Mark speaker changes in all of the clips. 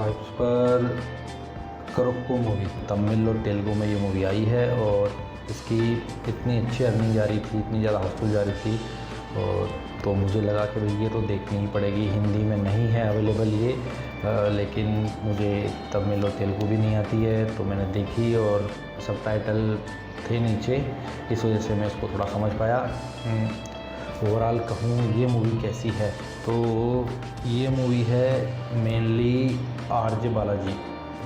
Speaker 1: Vibes पर करुप्पु movie Tamil और तेलुगु में ये मूवी आई है और इसकी इतनी अच्छी अर्निंग जा रही थी, इतनी ज़्यादा हाउसफुल जा रही थी और तो मुझे लगा कि भाई ये तो देखनी ही पड़ेगी। हिंदी में नहीं है अवेलेबल ये, लेकिन मुझे तमिल और तेलुगु भी नहीं आती है तो मैंने देखी और सबटाइटल थे नीचे, इस वजह से मैं इसको थोड़ा समझ पाया। ओवरऑल कहूँ ये मूवी कैसी है तो ये मूवी है मेनली आरजे बालाजी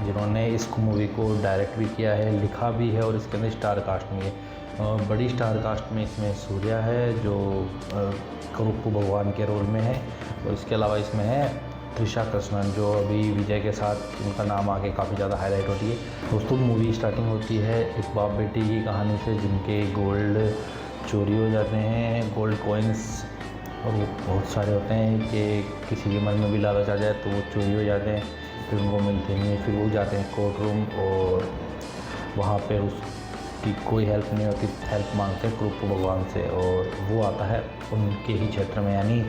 Speaker 1: जिन्होंने इस मूवी को डायरेक्ट भी किया है, लिखा भी है और इसके अंदर स्टार कास्ट में है। बड़ी स्टार कास्ट में इसमें सूर्या है जो करुप्पु भगवान के रोल में है और इसके अलावा इसमें है त्रिशा कृष्णन जो अभी विजय के साथ उनका नाम आके काफ़ी ज़्यादा हाईलाइट होती है। दोस्तों मूवी स्टार्टिंग होती है एक बाप बेटी की कहानी से जिनके गोल्ड चोरी हो जाते हैं, गोल्ड कॉइन्स, और वो बहुत सारे होते हैं कि किसी के मन में भी लालच आ जाए तो वो चोरी हो जाते हैं, फिर उनको मिलते नहीं है। फिर वो जाते हैं कोर्ट रूम और वहाँ पे उसकी कोई हेल्प नहीं होती, हेल्प मांगते हैं करुप्पु भगवान से और वो आता है उनके ही क्षेत्र में, यानी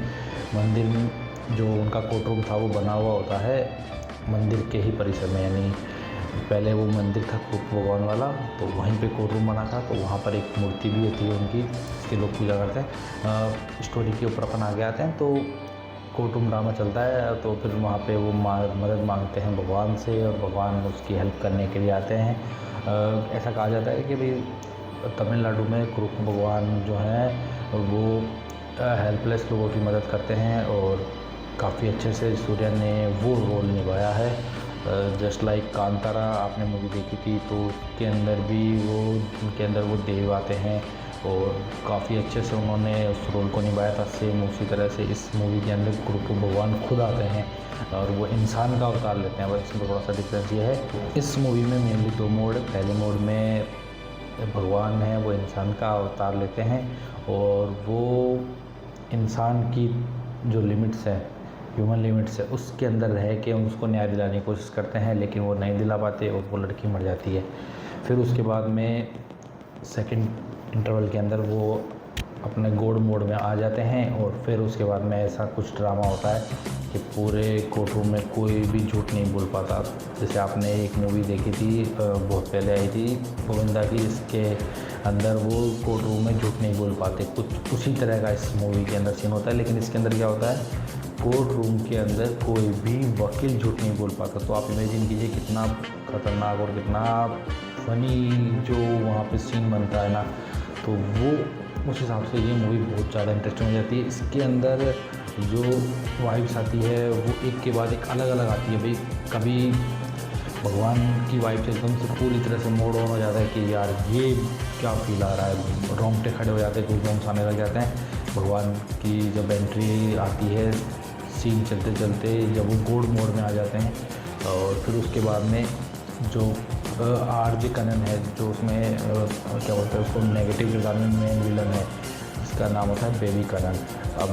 Speaker 1: मंदिर में जो उनका कोर्ट रूम था वो बना हुआ होता है मंदिर के ही परिसर में, यानी पहले वो मंदिर था करुप्पु भगवान वाला तो वहीं पे कोर्ट रूम बना था तो वहाँ पर एक मूर्ति भी होती है उनकी जिसके लोग पूजा करते हैं। स्टोरी के ऊपर अपन आगे आते हैं तो कोर्ट रूम ड्रामा चलता है तो फिर वहाँ पे वो मदद मांगते हैं भगवान से और भगवान उसकी हेल्प करने के लिए आते हैं। ऐसा कहा जाता है कि भाई तमिलनाडु में करुप्पु भगवान जो हैं वो हेल्पलेस लोगों की मदद करते हैं और काफ़ी अच्छे से सूर्या ने वो रोल निभाया है। जस्ट लाइक कांतारा आपने मूवी देखी थी तो उसके अंदर भी वो उनके अंदर वो देव आते हैं और काफ़ी अच्छे से उन्होंने उस रोल को निभाया था। सेम उसी तरह से इस मूवी के अंदर करुप्पु भगवान खुद आते हैं और वो इंसान का अवतार लेते हैं, बस इसमें थोड़ा सा डिफरेंस ये है। इस मूवी में मेनली दो मोड है, पहले मोड में भगवान है वो इंसान का अवतार लेते हैं और वो इंसान की जो लिमिट्स है, ह्यूमन लिमिट्स है, उसके अंदर रह के उसको न्याय दिलाने की कोशिश करते हैं लेकिन वो नहीं दिला पाते और वो लड़की मर जाती है। फिर उसके बाद में सेकंड इंटरवल के अंदर वो अपने गॉड मोड में आ जाते हैं और फिर उसके बाद में ऐसा कुछ ड्रामा होता है कि पूरे कोर्ट रूम में कोई भी झूठ नहीं बोल पाता। जैसे आपने एक मूवी देखी थी बहुत पहले आई थी गोविंदा की, जिसके अंदर वो कोर्ट रूम में झूठ नहीं बोल पाते, कुछ उसी तरह का इस मूवी के अंदर सीन होता है। लेकिन इसके अंदर क्या होता है, कोर्ट रूम के अंदर कोई भी वकील झूठ नहीं बोल पाता। तो आप इमेजिन कीजिए कितना खतरनाक और कितना फनी जो वहाँ पे सीन बनता है ना, तो वो उस हिसाब से ये मूवी बहुत ज़्यादा इंटरेस्टिंग हो जाती है। इसके अंदर जो वाइब्स आती है वो एक के बाद एक अलग अलग आती है। भाई कभी भगवान की वाइब्स एकदम से पूरी तरह से मोड ऑन हो जाता है कि यार ये क्या फील आ रहा है, रोंगटे खड़े हो जाते हैं, कुछ बॉम्स आने लग जाते हैं। भगवान की जब एंट्री आती है सीन चलते चलते जब वो गॉड मोड में आ जाते हैं और फिर उसके बाद में जो आरजे कनन है जो उसमें क्या बोलते हैं उसको नेगेटिव किरदार में मेन विलन है, इसका नाम होता है बेबी कनन। अब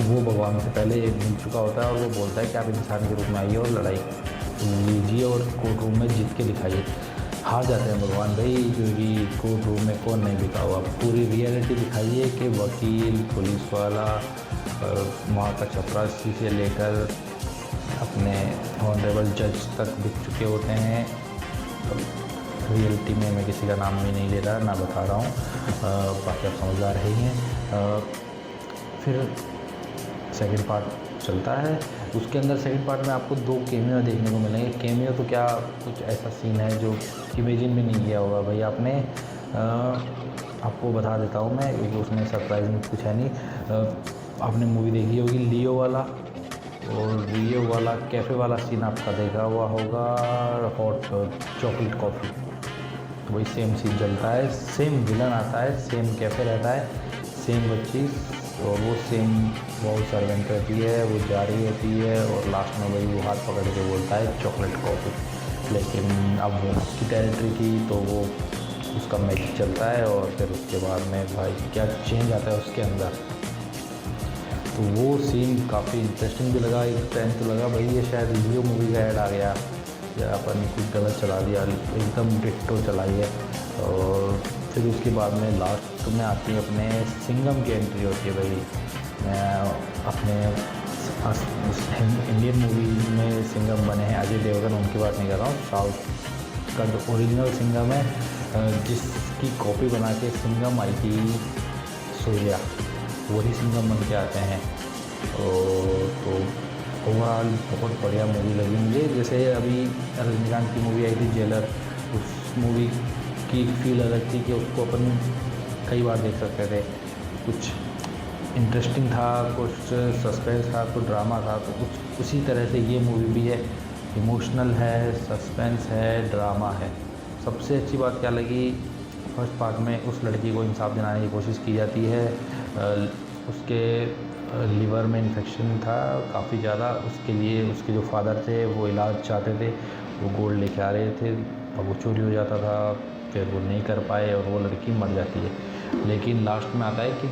Speaker 1: वो भगवान से पहले मिल चुका होता है और वो बोलता है कि आप इंसान के रूप में आइए और लड़ाई लीजिए और कोर्ट रूम में जीत के दिखाइए। हार जाते हैं भगवान भाई क्योंकि कोर्ट रूम में कौन नहीं बिका हुआ, पूरी रियलिटी दिखाइए कि वकील, पुलिस वाला, वहाँ का चपरासी से लेकर अपने ऑनरेबल जज तक बिक चुके होते हैं। तो रियलिटी में मैं किसी का नाम भी नहीं ले रहा, ना बता रहा हूँ, बाकी आप समझदार ही हैं। फिर सेकंड पार्ट चलता है, उसके अंदर सेकंड पार्ट में आपको दो केमियो देखने को मिलेंगे। केमियो तो क्या, कुछ ऐसा सीन है जो इमेजिन भी नहीं किया होगा भाई आपने। आपको बता देता हूँ मैं क्योंकि उसमें सरप्राइजिंग कुछ है नहीं। आपने मूवी देखी होगी लियो वाला, और लियो वाला कैफ़े वाला सीन आपका देखा हुआ होगा, हॉट चॉकलेट कॉफ़ी, तो वही सेम सीन चलता है, सेम विलन आता है, सेम कैफ़े रहता है, सेम बच्ची और वो सेम बहुत सर्वेंट रहती है, वो जा रही होती है और लास्ट में वही वो हाथ पकड़ के बोलता है चॉकलेट कॉफ़ी। लेकिन अब वो उसकी टेरिटरी थी तो वो उसका मैच चलता है और फिर उसके बाद में भाई क्या चेंज आता है उसके अंदर। तो वो सीन काफ़ी इंटरेस्टिंग भी लगा। एक टाइम तो लगा भाई ये शायद लियो मूवी का ऐड आ गया या अपन कुछ गलत चला दिया, एकदम डिट्टो चलाई है। और फिर उसके बाद में लास्ट में आती है अपने सिंघम की एंट्री होती है भाई। अपने इंडियन मूवी में सिंघम बने हैं अजय देवगन, उनकी बात नहीं कर रहा हूँ। साउथ का जो ओरिजिनल सिंघम है, जिसकी कॉपी बना के सिंघम आई थी सूर्या, वही सिंघम बन के आते हैं। तो ओवरऑल बहुत बढ़िया मूवी लगी मुझे। जैसे अभी रजनीकांत की मूवी आई थी जेलर, उस मूवी की फील अलग थी कि उसको अपन कई बार देख सकते थे। कुछ इंटरेस्टिंग था, कुछ सस्पेंस था, कुछ ड्रामा था, तो कुछ उसी तरह से ये मूवी भी है। इमोशनल है, सस्पेंस है, ड्रामा है। सबसे अच्छी बात क्या लगी, फर्स्ट पार्ट में उस लड़की को इंसाफ दिलाने की कोशिश की जाती है। उसके लीवर में इन्फेक्शन था काफ़ी ज़्यादा, उसके लिए उसके जो फादर थे वो इलाज चाहते थे, वो गोल्ड लेके आ रहे थे और वो चोरी हो जाता था, फिर वो नहीं कर पाए और वो लड़की मर जाती है। लेकिन लास्ट में आता है कि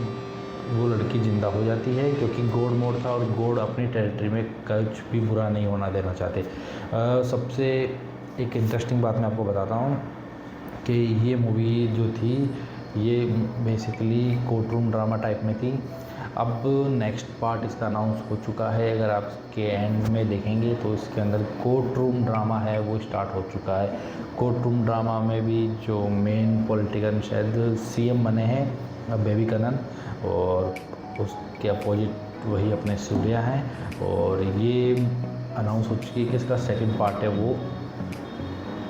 Speaker 1: वो लड़की ज़िंदा हो जाती है, क्योंकि गोड मोड था और गोड अपनी टेरिटरी में कुछ भी बुरा नहीं होना देना चाहते। सबसे एक इंटरेस्टिंग बात मैं आपको बताता हूँ कि ये मूवी जो थी ये basically court room drama type में थी। अब नेक्स्ट पार्ट इसका अनाउंस हो चुका है, अगर आप इसके एंड में देखेंगे तो इसके अंदर कोर्ट रूम ड्रामा है वो स्टार्ट हो चुका है। कोर्ट रूम ड्रामा में भी जो मेन पॉलिटिकल शायद सीएम बने हैं बेबी कनन, और उसके अपोजिट वही अपने सूर्या हैं। और ये अनाउंस हो चुकी है कि इसका सेकंड पार्ट है वो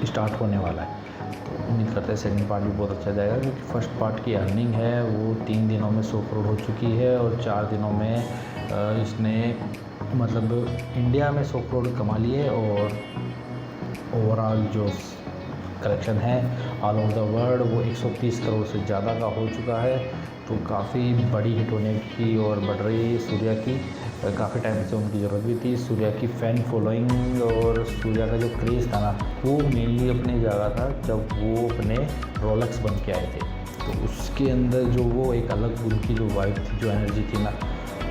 Speaker 1: स्टार्ट होने वाला है। तो उम्मीद करते हैं सेकंड पार्ट भी बहुत अच्छा जाएगा, क्योंकि फर्स्ट पार्ट की अर्निंग है वो 3 दिनों में 100 करोड़ हो चुकी है और 4 दिनों में इसने मतलब इंडिया में 100 करोड़ कमा लिए, और ओवरऑल जो कलेक्शन है ऑल ओवर द वर्ल्ड वो 130 करोड़ से ज़्यादा का हो चुका है। तो काफ़ी बड़ी हिट होने की और बढ़ रही है सूर्या की। काफ़ी टाइम से उनकी ज़रूरत भी थी। सूर्या की फ़ैन फॉलोइंग और सूर्या का जो क्रेज़ था ना, वो मेनली अपने जगह था जब वो अपने रोलेक्स बन के आए थे। तो उसके अंदर जो वो एक अलग उनकी जो वाइब थी, जो एनर्जी थी ना,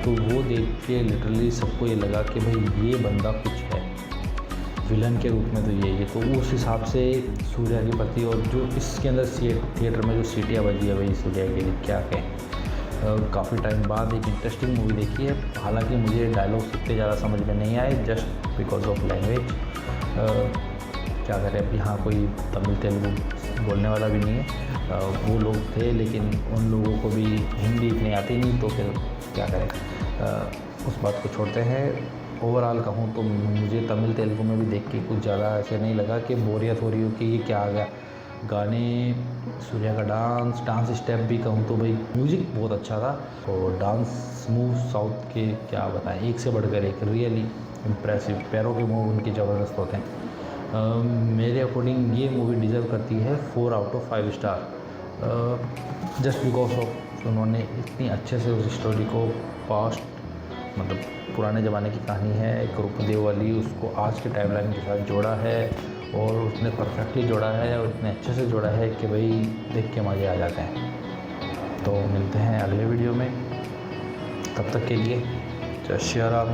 Speaker 1: तो वो देख के लिटरली सबको ये लगा कि भाई ये बंदा कुछ है, विलन के रूप में तो यही है। तो उस हिसाब से सूर्या के प्रति, और जो इसके अंदर थिएटर में जो सीटियाँ बजी है भाई सूर्या के लिए क्या कहें। काफ़ी टाइम बाद एक इंटरेस्टिंग मूवी देखी है। हालांकि मुझे डायलॉग्स इतने ज़्यादा समझ में नहीं आए, जस्ट बिकॉज ऑफ लैंग्वेज। क्या करें, अब यहाँ कोई तमिल तेलुगु बोलने वाला भी नहीं है। वो लोग थे, लेकिन उन लोगों को भी हिंदी इतनी आती नहीं, तो फिर क्या करें, उस बात को छोड़ते हैं। ओवरऑल कहूँ तो मुझे तमिल तेलुगु में भी देख के कुछ ज़्यादा ऐसे नहीं लगा कि बोरियत हो रही हो कि ये क्या आ गया। गाने, सूर्या का डांस स्टेप भी कहूँ तो भाई म्यूज़िक बहुत अच्छा था, और डांस मूव साउथ के क्या बताएं, एक से बढ़कर एक, रियली इम्प्रेसिव। पैरों के मूव उनके ज़बरदस्त होते हैं। मेरे अकॉर्डिंग ये मूवी डिज़र्व करती है 4 out of 5 star, just because of उन्होंने इतनी अच्छे से उस स्टोरी को पास्ट, मतलब पुराने ज़माने की कहानी है द्रौपदी वाली, उसको आज के टाइमलाइन के साथ जोड़ा है, और उसने परफेक्टली जोड़ा है और इतने अच्छे से जोड़ा है कि भाई देख के मज़े आ जाते हैं। तो मिलते हैं अगले वीडियो में, तब तक के लिए जय श्री राम।